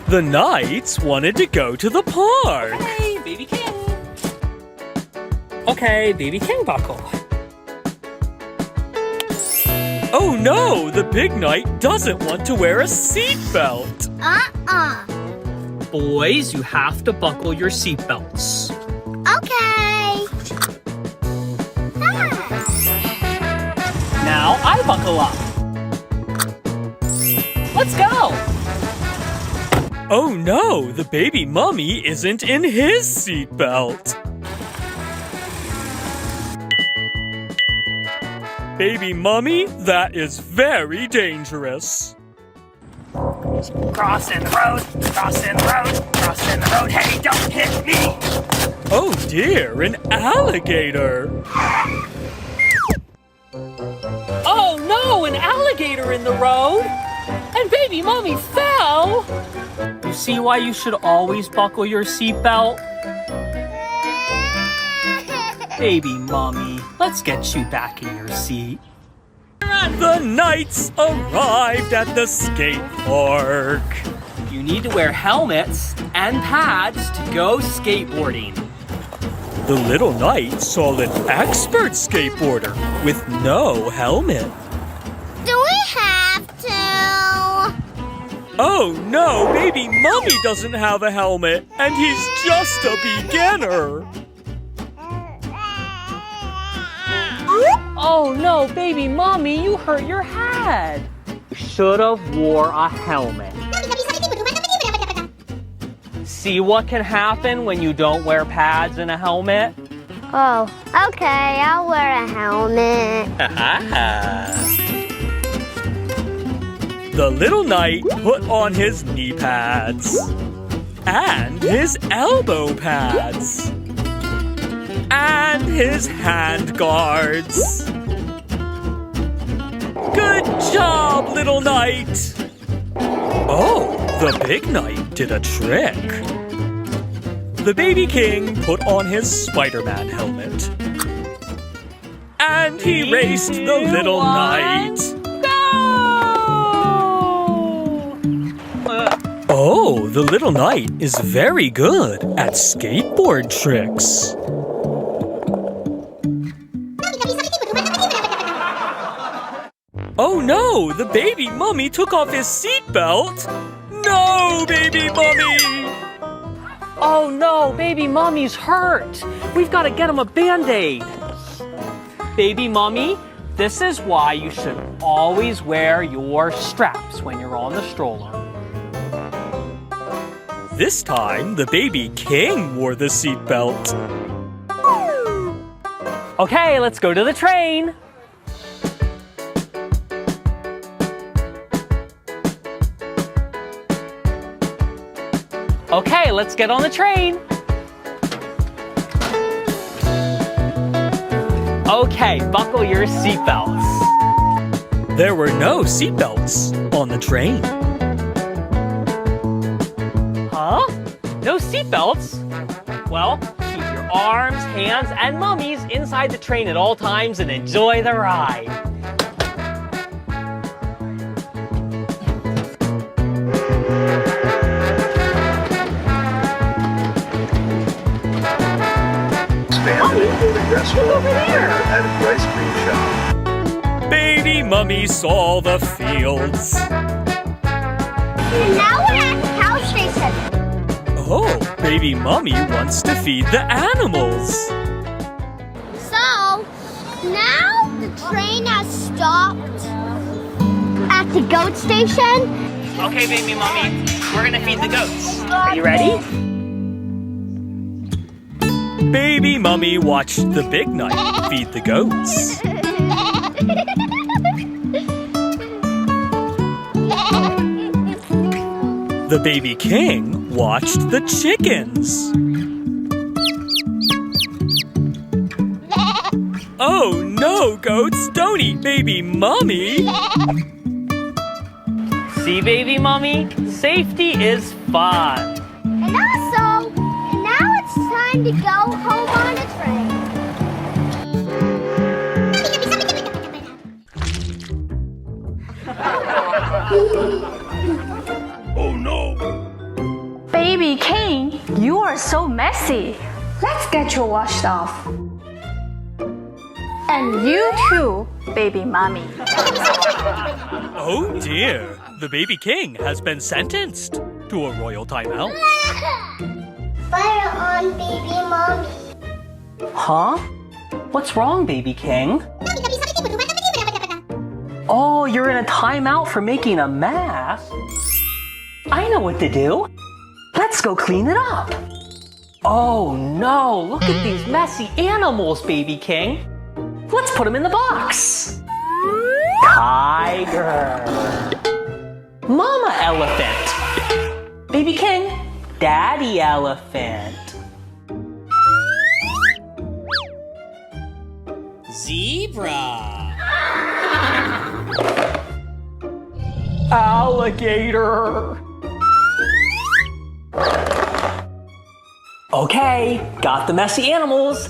The Knights wanted to go to the park. Hey, Baby King. Okay, Baby King buckle. Oh no, the big Knight doesn't want to wear a seatbelt. Boys, you have to buckle your seatbelts. Okay. Now I buckle up. Let's go. Oh no, the baby mummy isn't in his seatbelt. Baby mummy, that is very dangerous. Crossing the road, crossing the road, crossing the road. Hey, don't hit me. Oh dear, an alligator. Oh no, an alligator in the road. And baby mommy fell. You see why you should always buckle your seatbelt? Baby mommy, let's get you back in your seat. The Knights arrived at the skate park. You need to wear helmets and pads to go skateboarding. The little Knight saw an expert skateboarder with no helmet. Do we have to? Oh no, baby mummy doesn't have a helmet, and he's just a beginner. Oh no, baby mommy, you hurt your head. You should have wore a helmet. See what can happen when you don't wear pads and a helmet? Oh, okay, I'll wear a helmet. The little Knight put on his knee pads and his elbow pads and his hand guards. Good job, little Knight! Oh, the big Knight did a trick. The baby king put on his Spider-Man helmet. And he raced the little Knight. Oh, the little Knight is very good at skateboard tricks. Oh no, the baby mummy took off his seatbelt. No, baby mummy! Oh no, baby mommy's hurt. We've got to get him a Band-Aid. Baby mommy, this is why you should always wear your straps when you're on the stroller. This time, the baby king wore the seatbelt. Okay, let's go to the train. Okay, let's get on the train. Okay, buckle your seatbelts. There were no seatbelts on the train. Huh? No seatbelts? Well, keep your arms, hands, and mummies inside the train at all times and enjoy the ride. Look over there! At an ice cream shop. Baby mummy saw the fields. Now we're at the cow station. Oh, baby mummy wants to feed the animals. So, now the train has stopped at the goat station. Okay, baby mommy, we're gonna feed the goats. Are you ready? Baby mummy watched the big Knight feed the goats. The baby king watched the chickens. Oh no, goats, don't eat baby mummy. See, baby mommy, safety is fun. And also, now it's time to go home on a train. Oh no! are so messy. Let's get you washed off. And you too, baby mommy. Oh dear, the baby king has been sentenced to a royal timeout. Fire on baby mommy. Huh? What's wrong, baby king? Oh, you're in a timeout for making a mess? I know what to do. Let's go clean it up. Oh no, look at these messy animals, baby king. Let's put them in the box. Tiger. Mama elephant. Baby king. Daddy elephant. Zebra. Alligator. Okay, got the messy animals.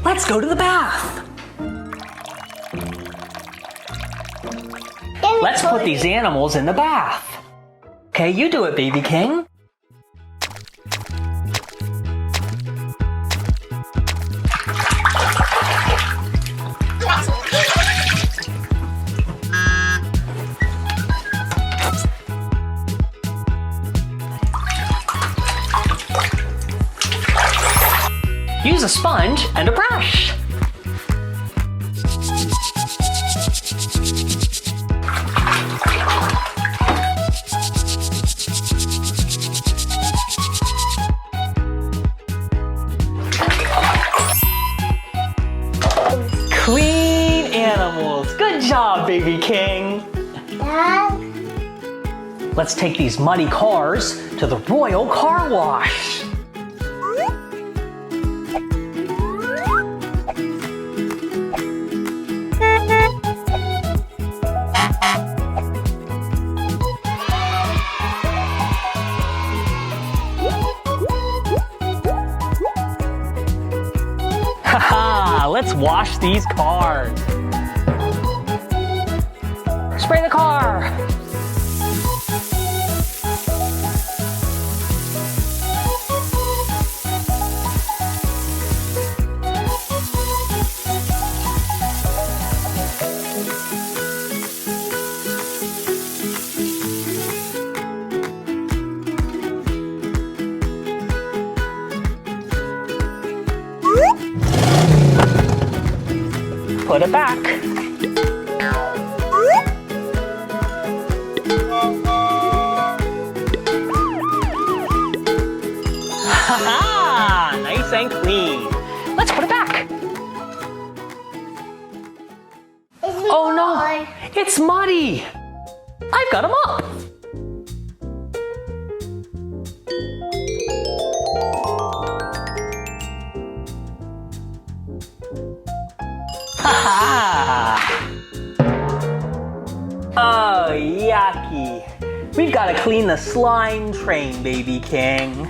Let's go to the bath. Let's put these animals in the bath. Okay, you do it, baby king. Use a sponge and a brush. Clean animals. Good job, baby king. Dad? Let's take these muddy cars to the Royal Car Wash. Haha, let's wash these cars. Spray the car. Put it back. Ha-ha! Nice and clean. Let's put it back. Oh no, it's muddy. I've got him up. Oh, yucky. We've got to clean the slime train, baby king.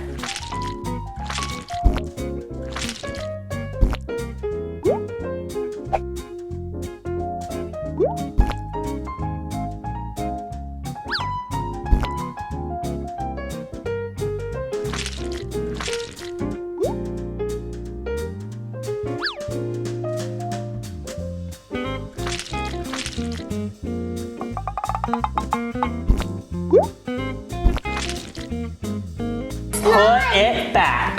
Put it back.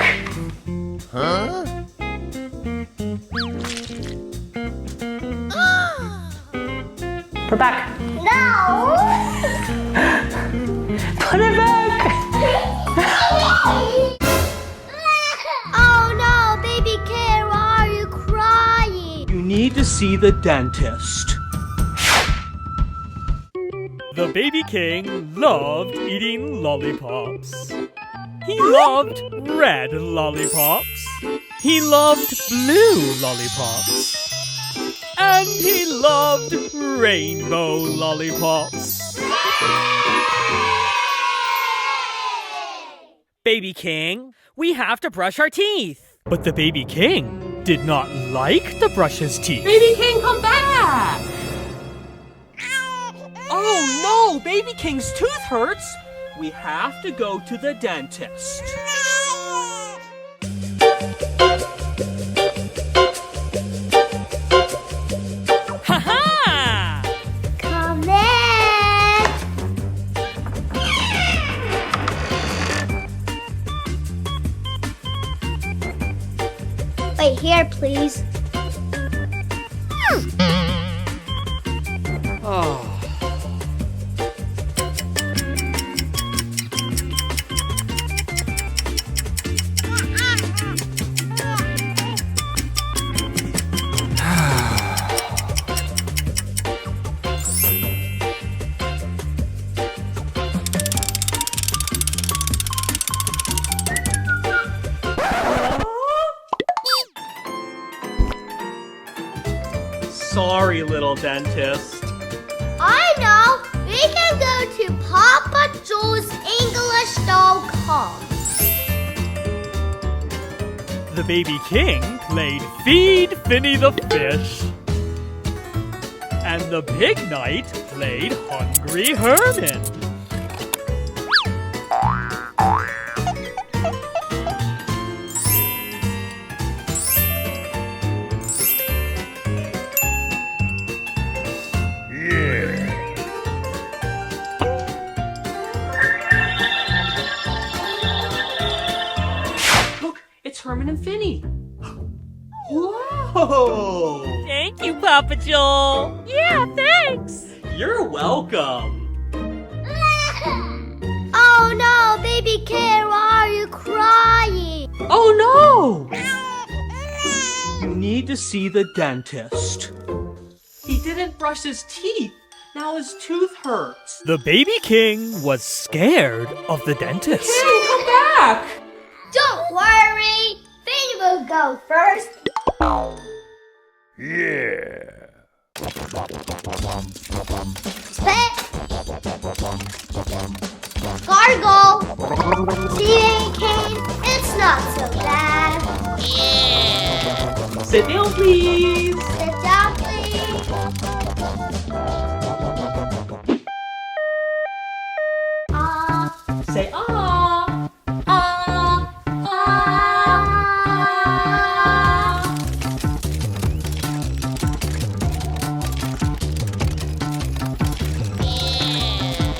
Huh? Put it back. No! Put it back. Oh no, baby Kid, why are you crying? You need to see the dentist. The baby king loved eating lollipops. He loved red lollipops. He loved blue lollipops. And he loved rainbow lollipops. Baby king, we have to brush our teeth. But the baby king did not like to brush his teeth. Baby king, come back. Oh no, baby king's tooth hurts. We have to go to the dentist. Wait here, please. Oh. Sorry, little dentist. I know. We can go to Papa Joe's English.com. The baby king played Feed Finny the fish. And the big knight played Hungry Herman. Look, it's Herman and Finny. Whoa! Thank you, Papa Joel. Yeah, thanks! You're welcome. Oh no, baby kid, why are you crying? Oh no! You need to see the dentist. He didn't brush his teeth. Now his tooth hurts. The baby king was scared of the dentist. Finny, come back! Don't worry, Finny will go first. Spit. Gargle. See, Kane, it's not so bad. Sit down, please. Sit down, please. Say ah.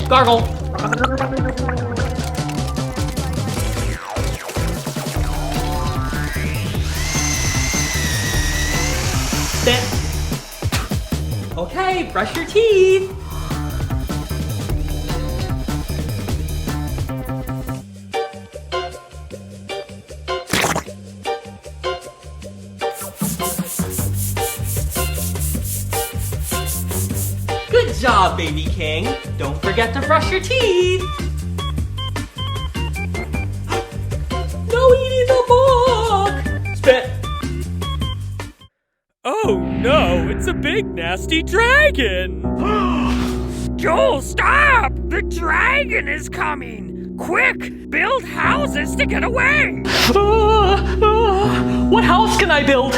Gargle. Sit. Okay, brush your teeth. Good job, baby king. Don't forget to brush your teeth. No eating the book. Spit. Oh no, it's a big nasty dragon! Joel, stop! The dragon is coming! Quick, build houses to get away! What house can I build?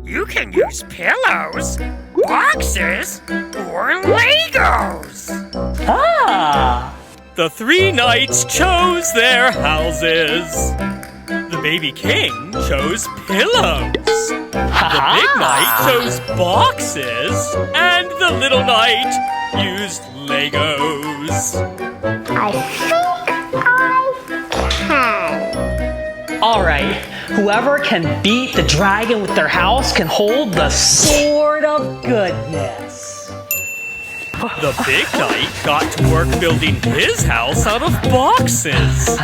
You can use pillows, boxes, or Legos! Ah! The three knights chose their houses. The baby king chose pillows. The big knight chose boxes. And the little knight used Legos. I think I can. All right, whoever can beat the dragon with their house can hold the sword of goodness. The big knight got to work building his house out of boxes.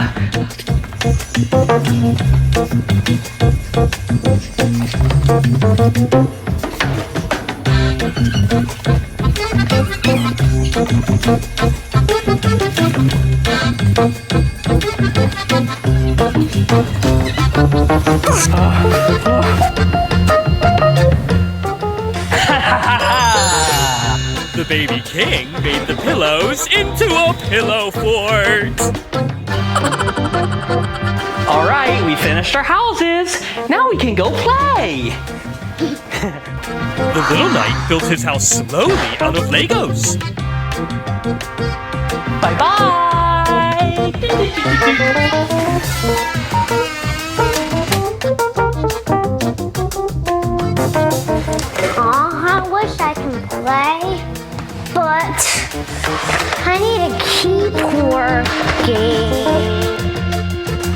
The baby king made the pillows into a pillow fort. All right, we finished our houses. Now we can go play. The little knight built his house slowly out of Legos. Bye-bye. I wish I can play, but I need to keep working.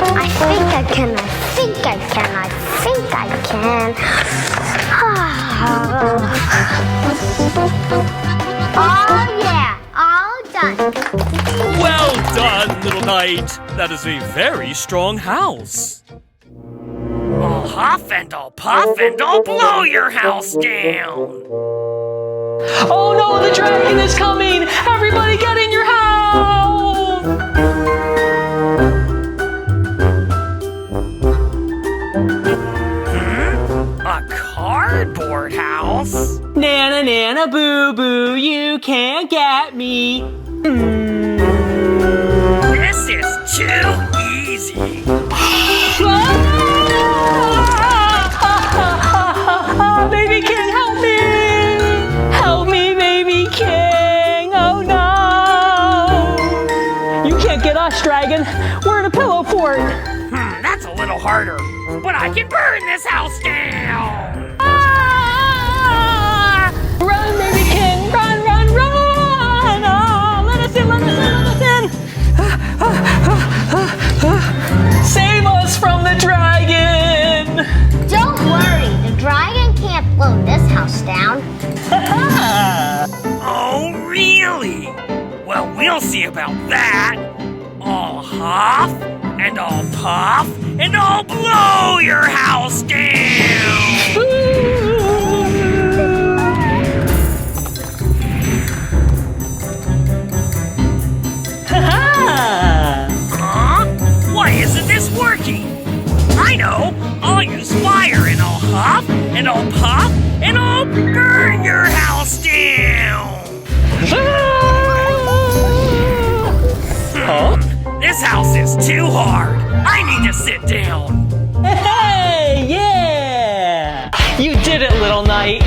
I think I can think I can. I think I can. Oh yeah, all done. Well done, little knight. That is a very strong house. I'll huff and I'll puff and I'll blow your house down. Oh no, the dragon is coming! Everybody get in your house! A cardboard house? Nana, nana, boo, boo, you can't get me. This is too easy. Baby King, help me! Help me, Baby King! Oh no! You can't get us, dragon. We're in a pillow fort. That's a little harder. But I can burn this house down. Run, Baby King! Run, run, run! Oh, let us in, let us in, let us in! Save us from the dragon! Don't worry, the dragon can't blow this house down. Oh, really? Well, we'll see about that. I'll huff, and I'll puff, and I'll blow your house down. Huh? Why isn't this working? I know. I'll use fire, and I'll huff, and I'll puff, and I'll burn your house down. This house is too hard. I need to sit down. Hey, yeah! You did it, little knight.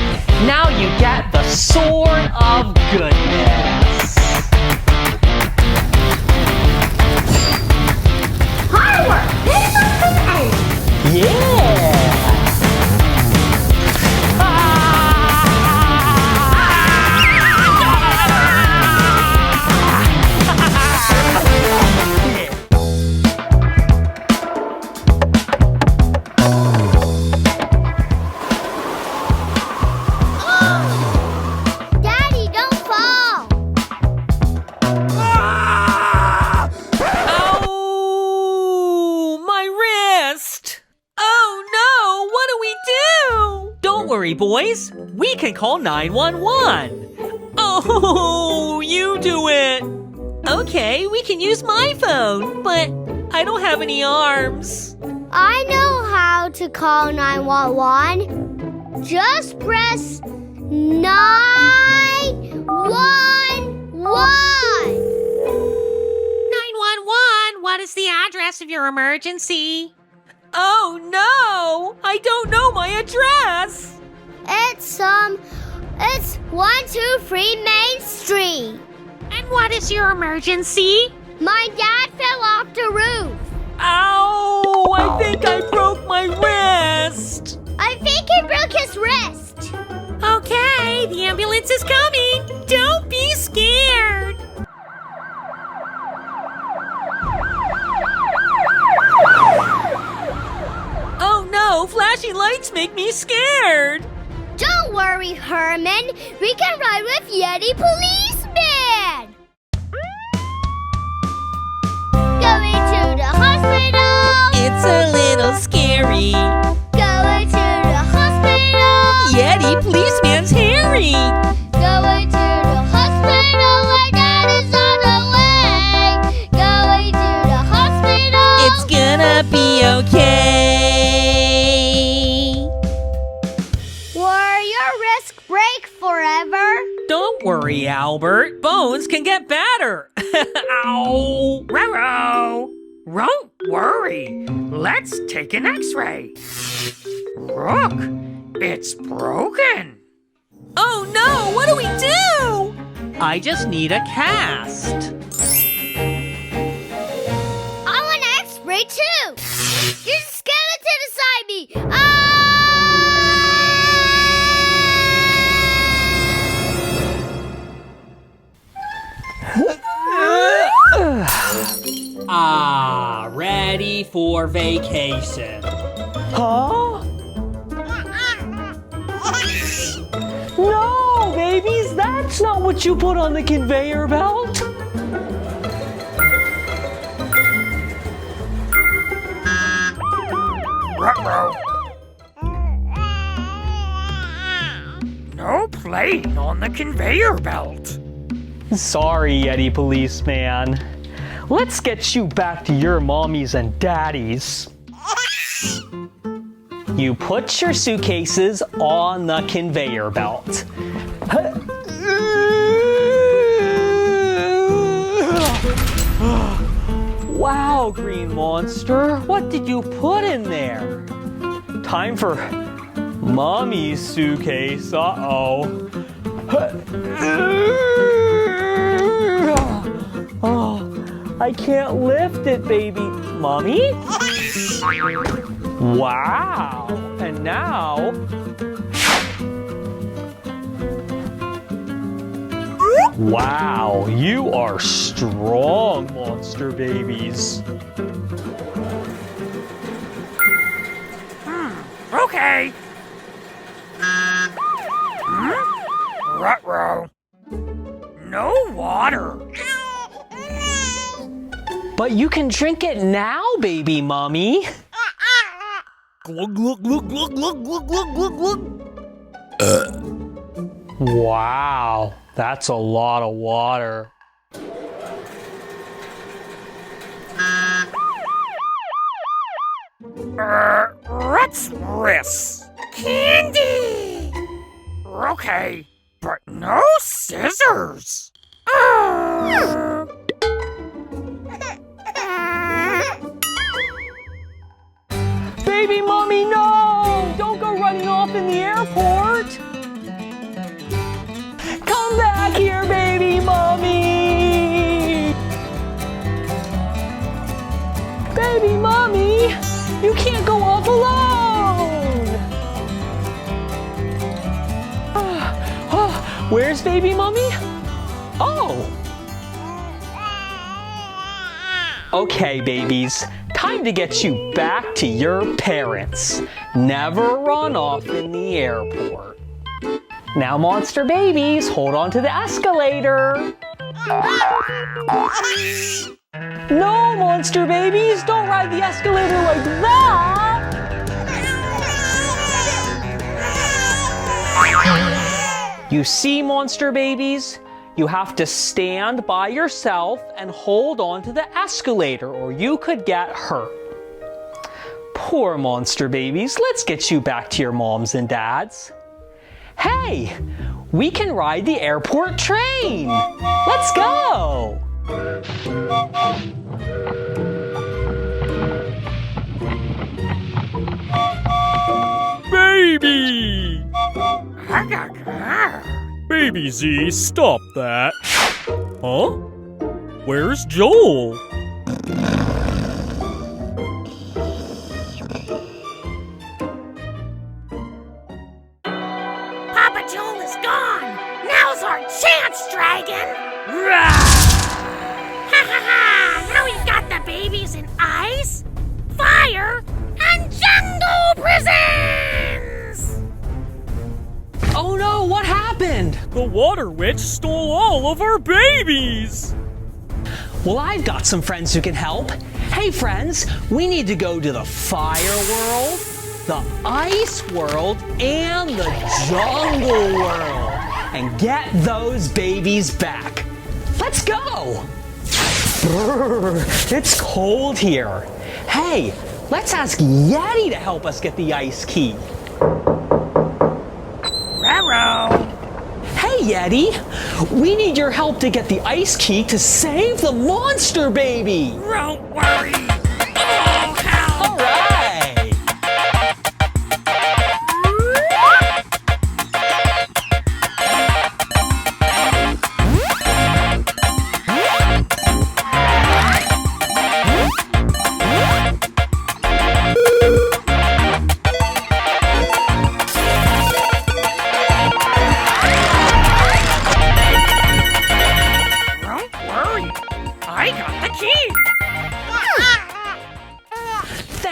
Now you get the sword of goodness. Hard work! This is the end. Yeah! Daddy, don't fall. Oh, my wrist! Oh no, what do we do? Don't worry, boys. We can call 911. Oh, you do it! Okay, we can use my phone, but I don't have any arms. I know how to call 911. Just press 911. 911, what is the address of your emergency? Oh no, I don't know my address. It's 123 Main Street. And what is your emergency? My dad fell off the roof. Ow! I think I broke my wrist. I think he broke his wrist. Okay, the ambulance is coming. Don't be scared. Oh no, flashing lights make me scared. Don't worry, Herman. We can ride with Yeti policeman. Going to the hospital. It's a little scary. Going to the hospital. Yeti policeman's hairy. Going to the hospital. My dad is on the way. Going to the hospital. It's gonna be okay. Will your wrist break forever? Don't worry, Albert. Bones can get better. Ow! Roro! Don't worry. Let's take an x-ray. Look, it's broken. Oh no! What do we do? I just need a cast. I want an X-ray too. There's a skeleton inside me. Ready for vacation. Huh? No, babies, that's not what you put on the conveyor belt. Ruh-roh. No playing on the conveyor belt. Sorry, Yeti policeman. Let's get you back to your mommies and daddies. You put your suitcases on the conveyor belt. Wow, Green Monster, what did you put in there? Time for Mommy's suitcase. Uh-oh. Oh, I can't lift it, baby. Mommy? Wow. And now... Wow, you are strong, monster babies. Okay. Ruh-roh. No water. But you can drink it now, baby mommy. Glug, glug, glug, glug, glug, glug, glug, glug, glug. Wow, that's a lot of water. What's this? Candy! Okay, but no scissors. Baby mommy, no! Don't go running off in the airport! Come back here, baby mommy! Baby mommy, you can't go off alone! Where's baby mommy? Oh! Okay, babies, time to get you back to your parents. Never run off in the airport. Now, monster babies, hold on to the escalator. No, monster babies, don't ride the escalator like that. You see, monster babies? You have to stand by yourself and hold on to the escalator or you could get hurt. Poor monster babies, let's get you back to your moms and dads. Hey, we can ride the airport train. Let's go. Baby! Baby Z, stop that. Huh? Where's Joel? Papa Joel is gone! Now's our chance, Dragon! Ha ha ha! Now we've got the babies in ice, fire, and jungle prisons! Oh no, what happened? The water witch stole all of our babies! Well, I've got some friends who can help. Hey friends, we need to go to the fire world, the ice world, and the jungle world, and get those babies back. Let's go! Brrr, it's cold here. Hey, let's ask Yeti to help us get the ice key. Hey Yeti, we need your help to get the ice key to save the monster baby. Don't worry! Oh, help! All right.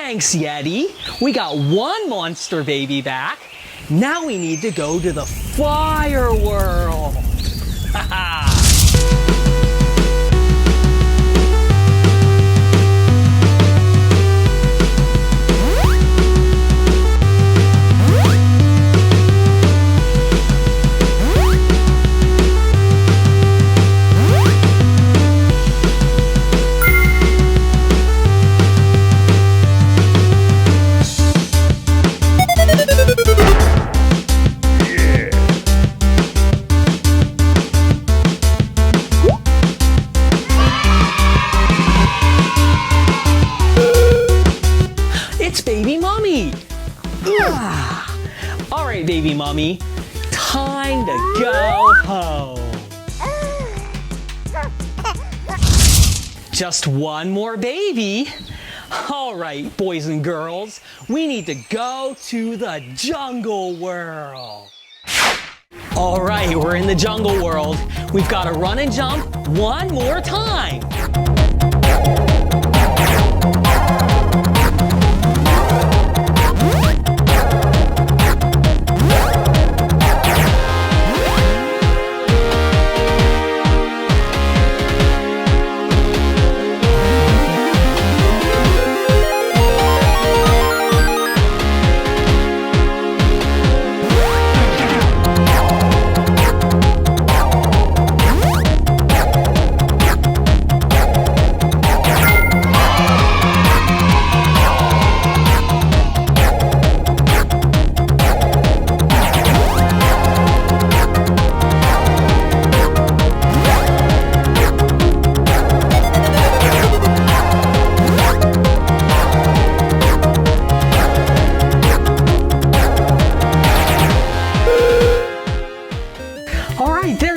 Thanks, Yeti. We got one monster baby back. Now we need to go to the fire world. Haha. It's baby mommy. All right, baby mommy, time to go home. Just one more baby. All right, boys and girls, we need to go to the jungle world. All right, we're in the jungle world. We've got to run and jump one more time.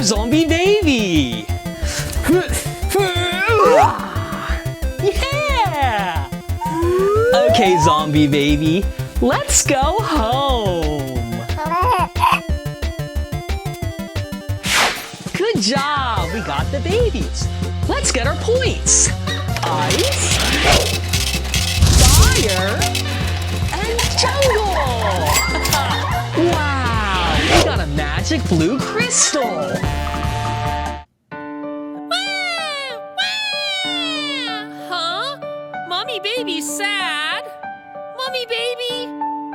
Zombie baby! Yeah! Okay, zombie baby, let's go home! Good job! We got the babies! Let's get our points! Ice, fire, and jungle! Wow! We got a magic blue crystal! Mommy baby's sad. Mommy baby,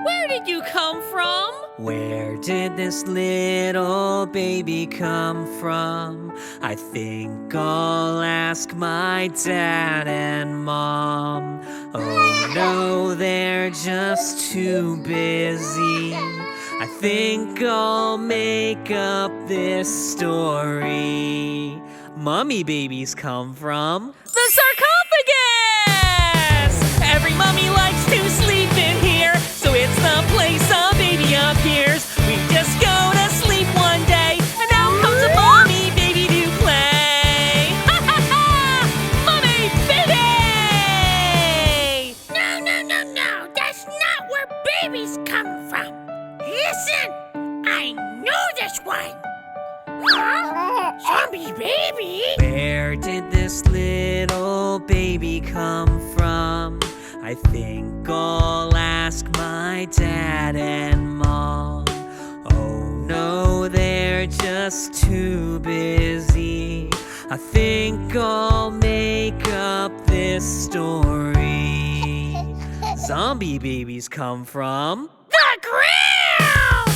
where did you come from? Where did this little baby come from? I think I'll ask my dad and mom. Oh no, they're just too busy. I think I'll make up this story. Mummy babies come from the sarcophagus! Every mummy likes to sleep in here, so it's the place a baby appears. We just go to sleep one day, and out comes a mummy baby to play. Ha ha ha! Mummy baby! No, that's not where babies come from. Listen, I know this one. Huh? Zombie baby? Where did this little baby come from? I think I'll ask my dad and mom. Oh no, they're just too busy. I think I'll make up this story. Zombie babies come from The ground!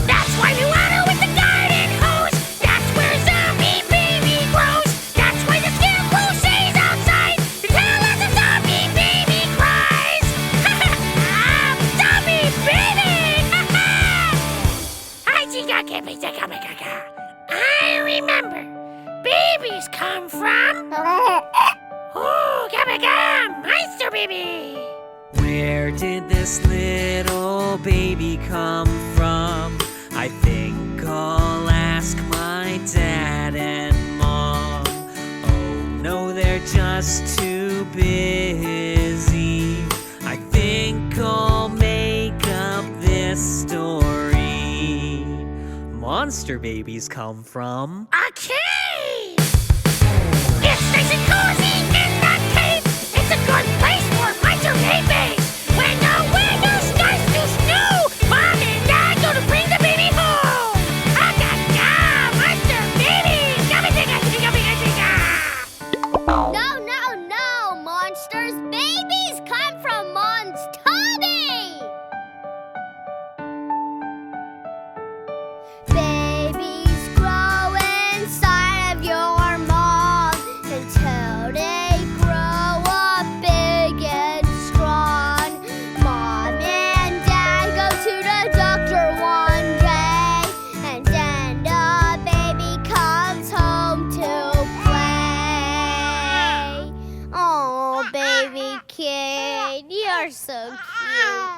That's why you water with the garden hose. That's where zombie baby grows. That's why the scarecrow stays outside to tell us a zombie baby cries. Zombie baby! I remember. Babies come from... Oh, monster baby! Where did this little baby come from? I think I'll ask my dad and mom. Oh no, they're just too busy. I think I'll make up this story. Monster babies come from A cave! It's nice and cozy in that cave! It's a good place for monster babies! baby king. You're so cute.